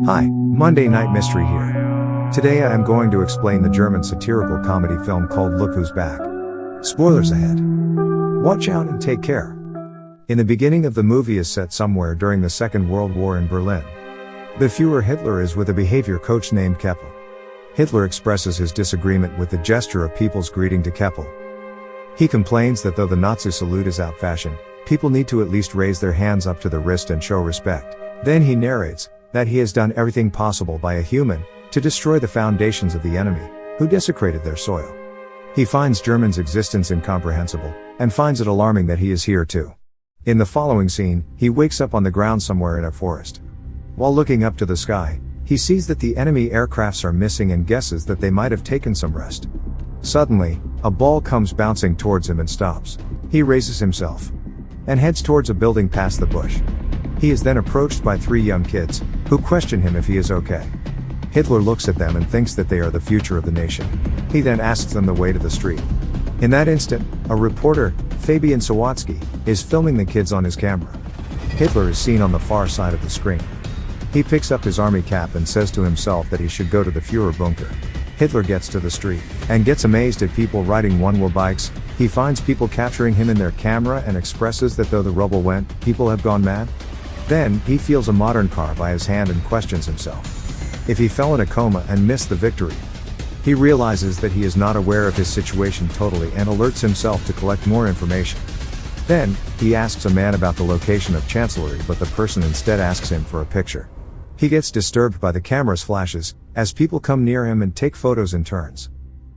Hi, Monday Night Mystery here. Today I am going to explain the German satirical comedy film called Look Who's Back. Spoilers ahead. Watch out and take care. In the beginning of the movie is set somewhere during the Second World War in Berlin. The Führer Hitler is with a behavior coach named Keppel. Hitler expresses his disagreement with the gesture of people's greeting to Keppel. He complains that though the Nazi salute is out-fashioned, people need to at least raise their hands up to the wrist and show respect. Then he narrates that he has done everything possible by a human to destroy the foundations of the enemy, who desecrated their soil. He finds Germans' existence incomprehensible, and finds it alarming that he is here too. In the following scene, he wakes up on the ground somewhere in a forest. While looking up to the sky, he sees that the enemy aircrafts are missing and guesses that they might have taken some rest. Suddenly, a ball comes bouncing towards him and stops. He raises himself and heads towards a building past the bush. He is then approached by three young kids, who question him if he is okay. Hitler looks at them and thinks that they are the future of the nation. He then asks them the way to the street. In that instant, a reporter, Fabian Sawatzki, is filming the kids on his camera. Hitler is seen on the far side of the screen. He picks up his army cap and says to himself that he should go to the Führer bunker. Hitler gets to the street, and gets amazed at people riding one-wheel bikes. He finds people capturing him in their camera and expresses that though the rubble went, people have gone mad. Then, he feels a modern car by his hand and questions himself if he fell in a coma and missed the victory. He realizes that he is not aware of his situation totally and alerts himself to collect more information. Then, he asks a man about the location of Chancellery, but the person instead asks him for a picture. He gets disturbed by the camera's flashes, as people come near him and take photos in turns.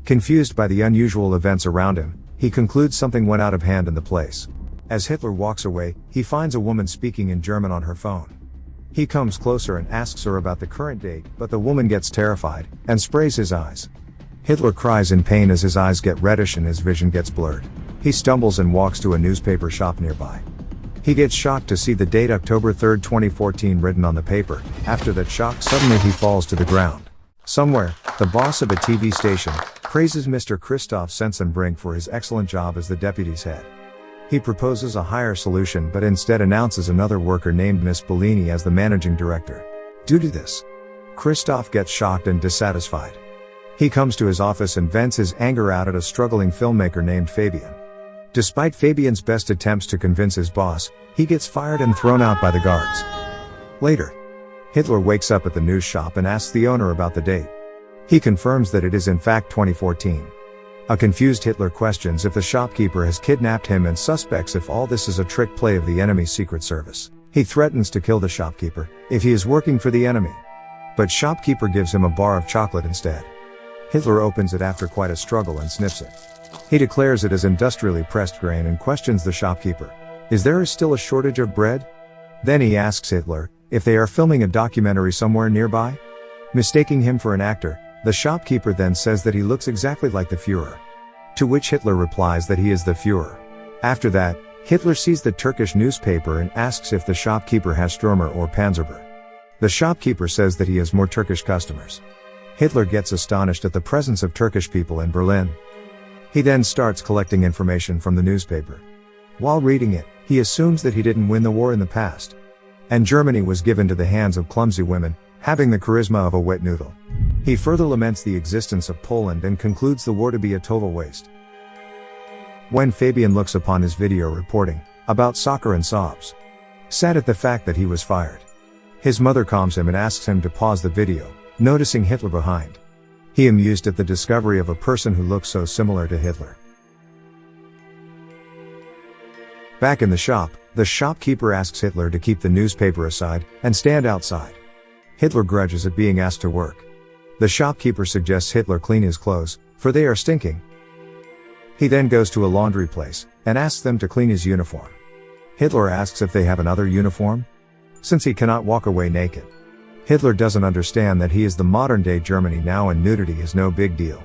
Confused by the unusual events around him, he concludes something went out of hand in the place. As Hitler walks away, he finds a woman speaking in German on her phone. He comes closer and asks her about the current date, but the woman gets terrified, and sprays his eyes. Hitler cries in pain as his eyes get reddish and his vision gets blurred. He stumbles and walks to a newspaper shop nearby. He gets shocked to see the date October 3, 2014 written on the paper. After that shock, suddenly he falls to the ground. Somewhere, the boss of a TV station praises Mr. Christoph Sensenbrink for his excellent job as the deputy's head. He proposes a higher solution but instead announces another worker named Miss Bellini as the managing director. Due to this, Christoph gets shocked and dissatisfied. He comes to his office and vents his anger out at a struggling filmmaker named Fabian. Despite Fabian's best attempts to convince his boss, he gets fired and thrown out by the guards. Later, Hitler wakes up at the news shop and asks the owner about the date. He confirms that it is in fact 2014. A confused Hitler questions if the shopkeeper has kidnapped him and suspects if all this is a trick play of the enemy's secret service. He threatens to kill the shopkeeper if he is working for the enemy. But shopkeeper gives him a bar of chocolate instead. Hitler opens it after quite a struggle and sniffs it. He declares it as industrially pressed grain and questions the shopkeeper. Is there still a shortage of bread? Then he asks Hitler if they are filming a documentary somewhere nearby. Mistaking him for an actor, the shopkeeper then says that he looks exactly like the Führer. To which Hitler replies that he is the Führer. After that, Hitler sees the Turkish newspaper and asks if the shopkeeper has Stromer or Panzerbeer. The shopkeeper says that he has more Turkish customers. Hitler gets astonished at the presence of Turkish people in Berlin. He then starts collecting information from the newspaper. While reading it, he assumes that he didn't win the war in the past, and Germany was given to the hands of clumsy women, having the charisma of a wet noodle. He further laments the existence of Poland and concludes the war to be a total waste. When Fabian looks upon his video reporting about soccer and sobs, sad at the fact that he was fired. His mother calms him and asks him to pause the video, noticing Hitler behind. He amused at the discovery of a person who looks so similar to Hitler. Back in the shop, the shopkeeper asks Hitler to keep the newspaper aside and stand outside. Hitler grudges at being asked to work. The shopkeeper suggests Hitler clean his clothes, for they are stinking. He then goes to a laundry place and asks them to clean his uniform. Hitler asks if they have another uniform, since he cannot walk away naked. Hitler doesn't understand that he is the modern-day Germany now and nudity is no big deal.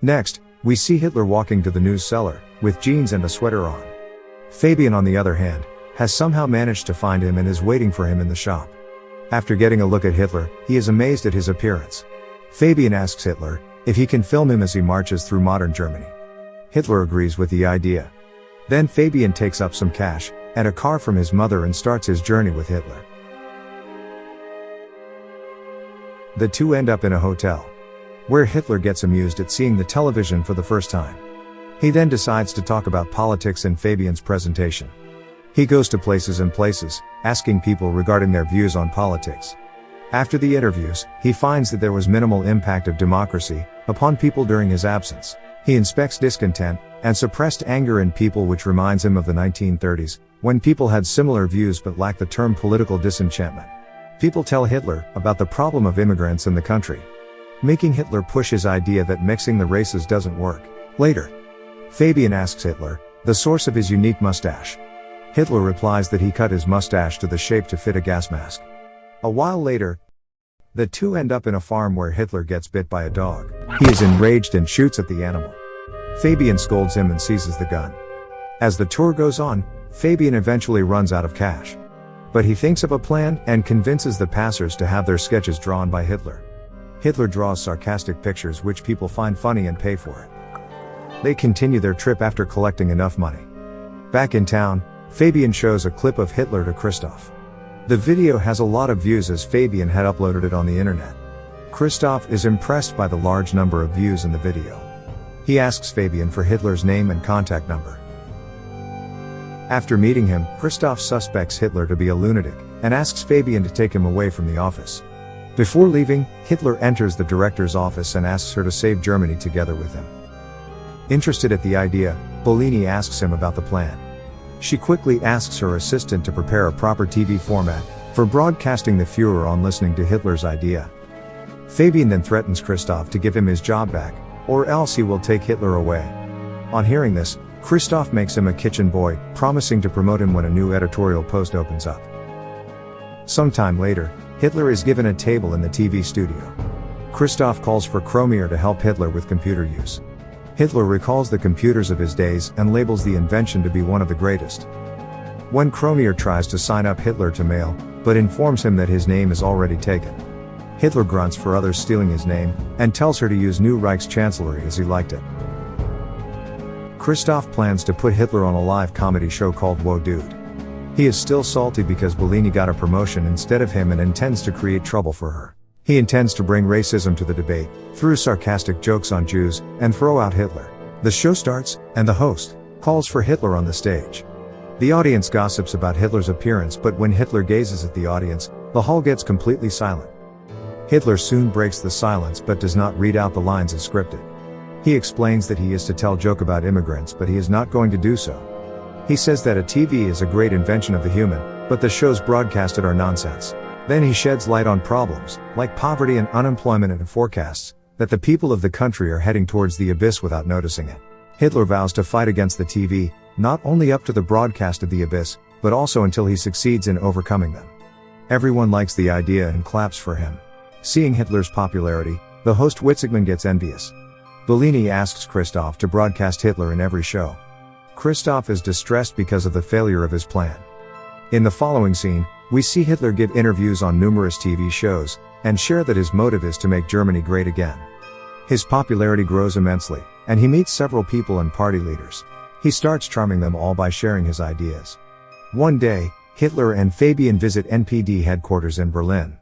Next, we see Hitler walking to the news cellar, with jeans and a sweater on. Fabian, on the other hand, has somehow managed to find him and is waiting for him in the shop. After getting a look at Hitler, he is amazed at his appearance. Fabian asks Hitler if he can film him as he marches through modern Germany. Hitler agrees with the idea. Then Fabian takes up some cash and a car from his mother and starts his journey with Hitler. The two end up in a hotel, where Hitler gets amused at seeing the television for the first time. He then decides to talk about politics in Fabian's presentation. He goes to places and places, asking people regarding their views on politics. After the interviews, he finds that there was minimal impact of democracy upon people during his absence. He inspects discontent and suppressed anger in people, which reminds him of the 1930s, when people had similar views but lacked the term political disenchantment. People tell Hitler about the problem of immigrants in the country, making Hitler push his idea that mixing the races doesn't work. Later, Fabian asks Hitler the source of his unique mustache. Hitler replies that he cut his mustache to the shape to fit a gas mask. A while later, the two end up in a farm where Hitler gets bit by a dog. He is enraged and shoots at the animal. Fabian scolds him and seizes the gun. As the tour goes on, Fabian eventually runs out of cash. But he thinks of a plan and convinces the passers to have their sketches drawn by Hitler. Hitler draws sarcastic pictures which people find funny and pay for it. They continue their trip after collecting enough money. Back in town, Fabian shows a clip of Hitler to Christoph. The video has a lot of views as Fabian had uploaded it on the internet. Christoph is impressed by the large number of views in the video. He asks Fabian for Hitler's name and contact number. After meeting him, Christoph suspects Hitler to be a lunatic and asks Fabian to take him away from the office. Before leaving, Hitler enters the director's office and asks her to save Germany together with him. Interested at the idea, Bellini asks him about the plan. She quickly asks her assistant to prepare a proper TV format for broadcasting the Führer on listening to Hitler's idea. Fabian then threatens Christoph to give him his job back, or else he will take Hitler away. On hearing this, Christoph makes him a kitchen boy, promising to promote him when a new editorial post opens up. Sometime later, Hitler is given a table in the TV studio. Christoph calls for Kromier to help Hitler with computer use. Hitler recalls the computers of his days and labels the invention to be one of the greatest. When Kromier tries to sign up Hitler to mail, but informs him that his name is already taken, Hitler grunts for others stealing his name, and tells her to use New Reich's chancellery as he liked it. Christoph plans to put Hitler on a live comedy show called Whoa Dude. He is still salty because Bellini got a promotion instead of him and intends to create trouble for her. He intends to bring racism to the debate, through sarcastic jokes on Jews, and throw out Hitler. The show starts, and the host calls for Hitler on the stage. The audience gossips about Hitler's appearance, but when Hitler gazes at the audience, the hall gets completely silent. Hitler soon breaks the silence but does not read out the lines as scripted. He explains that he is to tell a joke about immigrants, but he is not going to do so. He says that a TV is a great invention of the human, but the shows broadcasted are nonsense. Then he sheds light on problems, like poverty and unemployment, and forecasts that the people of the country are heading towards the abyss without noticing it. Hitler vows to fight against the TV, not only up to the broadcast of the abyss, but also until he succeeds in overcoming them. Everyone likes the idea and claps for him. Seeing Hitler's popularity, the host Witzigmann gets envious. Bellini asks Christoph to broadcast Hitler in every show. Christoph is distressed because of the failure of his plan. In the following scene, we see Hitler give interviews on numerous TV shows, and share that his motive is to make Germany great again. His popularity grows immensely, and he meets several people and party leaders. He starts charming them all by sharing his ideas. One day, Hitler and Fabian visit NPD headquarters in Berlin.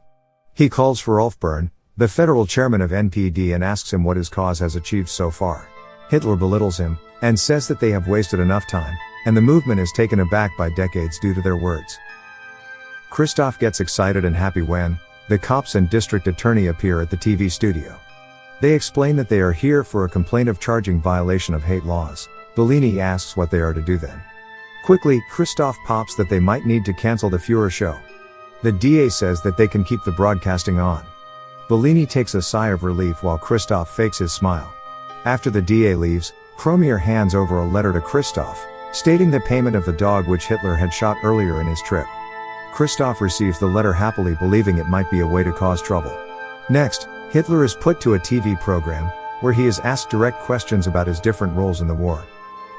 He calls for Ulf Bern, the federal chairman of NPD, and asks him what his cause has achieved so far. Hitler belittles him, and says that they have wasted enough time, and the movement is taken aback by decades due to their words. Christoph gets excited and happy when the cops and district attorney appear at the TV studio. They explain that they are here for a complaint of charging violation of hate laws. Bellini asks what they are to do then. Quickly, Christoph pops that they might need to cancel the Führer show. The DA says that they can keep the broadcasting on. Bellini takes a sigh of relief while Christoph fakes his smile. After the DA leaves, Kromier hands over a letter to Christoph, stating the payment of the dog which Hitler had shot earlier in his trip. Christoph receives the letter happily, believing it might be a way to cause trouble. Next, Hitler is put to a TV program, where he is asked direct questions about his different roles in the war.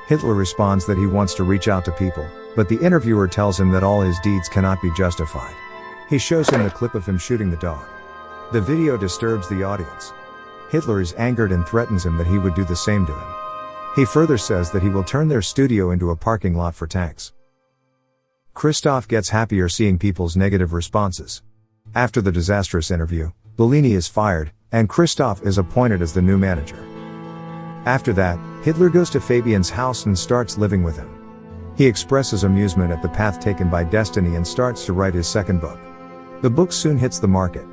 Hitler responds that he wants to reach out to people, but the interviewer tells him that all his deeds cannot be justified. He shows him the clip of him shooting the dog. The video disturbs the audience. Hitler is angered and threatens him that he would do the same to him. He further says that he will turn their studio into a parking lot for tanks. Christoph gets happier seeing people's negative responses. After the disastrous interview, Bellini is fired, and Christoph is appointed as the new manager. After that, Hitler goes to Fabian's house and starts living with him. He expresses amusement at the path taken by destiny and starts to write his second book. The book soon hits the market.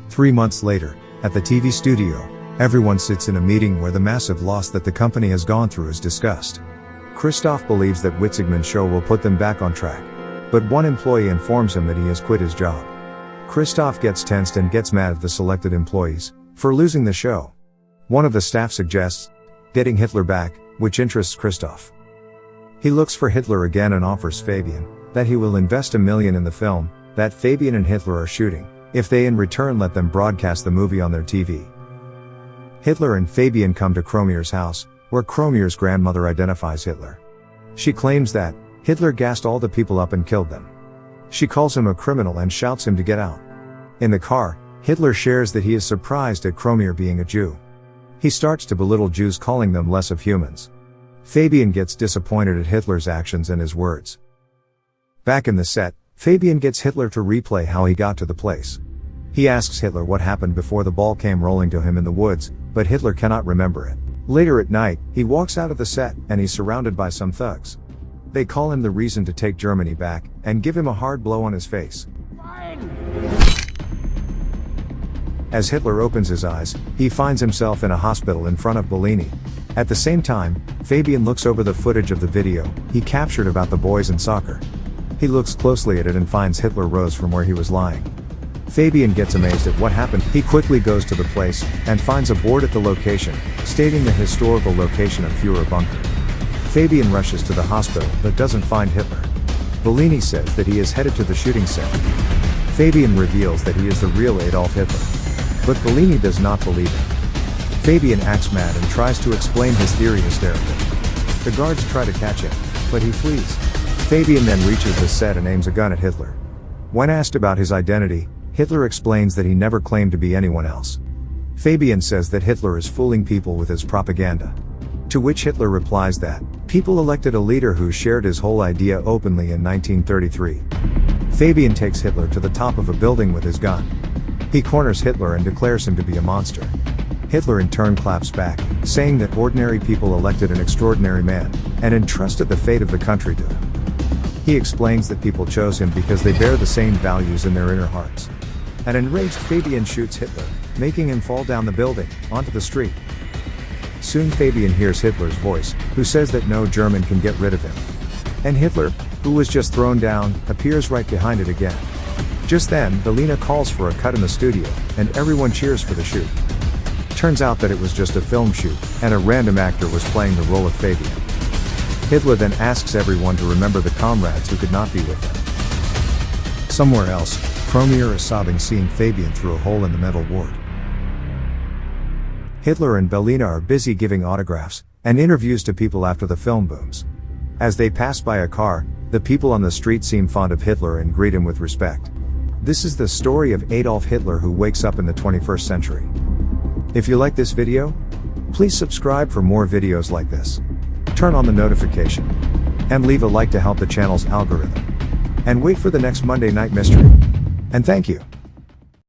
3 months later, at the TV studio, everyone sits in a meeting where the massive loss that the company has gone through is discussed. Christoph believes that Witzigmann's show will put them back on track. But one employee informs him that he has quit his job. Christoph gets tensed and gets mad at the selected employees for losing the show. One of the staff suggests getting Hitler back, which interests Christoph. He looks for Hitler again and offers Fabian that he will invest $1 million in the film that Fabian and Hitler are shooting, if they in return let them broadcast the movie on their TV. Hitler and Fabian come to Cromier's house, where Cromier's grandmother identifies Hitler. She claims that Hitler gassed all the people up and killed them. She calls him a criminal and shouts him to get out. In the car, Hitler shares that he is surprised at Cromier being a Jew. He starts to belittle Jews, calling them less of humans. Fabian gets disappointed at Hitler's actions and his words. Back in the set, Fabian gets Hitler to replay how he got to the place. He asks Hitler what happened before the ball came rolling to him in the woods, but Hitler cannot remember it. Later at night, he walks out of the set, and he's surrounded by some thugs. They call him the reason to take Germany back, and give him a hard blow on his face. As Hitler opens his eyes, he finds himself in a hospital in front of Bellini. At the same time, Fabian looks over the footage of the video he captured about the boys in soccer. He looks closely at it and finds Hitler rose from where he was lying. Fabian gets amazed at what happened. He quickly goes to the place and finds a board at the location, stating the historical location of Führer Bunker. Fabian rushes to the hospital but doesn't find Hitler. Bellini says that he is headed to the shooting set. Fabian reveals that he is the real Adolf Hitler. But Bellini does not believe him. Fabian acts mad and tries to explain his theory hysterically. The guards try to catch him, but he flees. Fabian then reaches the set and aims a gun at Hitler. When asked about his identity, Hitler explains that he never claimed to be anyone else. Fabian says that Hitler is fooling people with his propaganda. To which Hitler replies that people elected a leader who shared his whole idea openly in 1933. Fabian takes Hitler to the top of a building with his gun. He corners Hitler and declares him to be a monster. Hitler in turn claps back, saying that ordinary people elected an extraordinary man, and entrusted the fate of the country to him. He explains that people chose him because they bear the same values in their inner hearts. An enraged Fabian shoots Hitler, making him fall down the building, onto the street. Soon Fabian hears Hitler's voice, who says that no German can get rid of him. And Hitler, who was just thrown down, appears right behind it again. Just then, Bellini calls for a cut in the studio, and everyone cheers for the shoot. Turns out that it was just a film shoot, and a random actor was playing the role of Fabian. Hitler then asks everyone to remember the comrades who could not be with him. Somewhere else, Cromier is sobbing seeing Fabian through a hole in the metal ward. Hitler and Bellini are busy giving autographs and interviews to people after the film booms. As they pass by a car, the people on the street seem fond of Hitler and greet him with respect. This is the story of Adolf Hitler who wakes up in the 21st century. If you like this video, please subscribe for more videos like this. Turn on the notification. And leave a like to help the channel's algorithm. And wait for the next Monday Night Mystery. And thank you.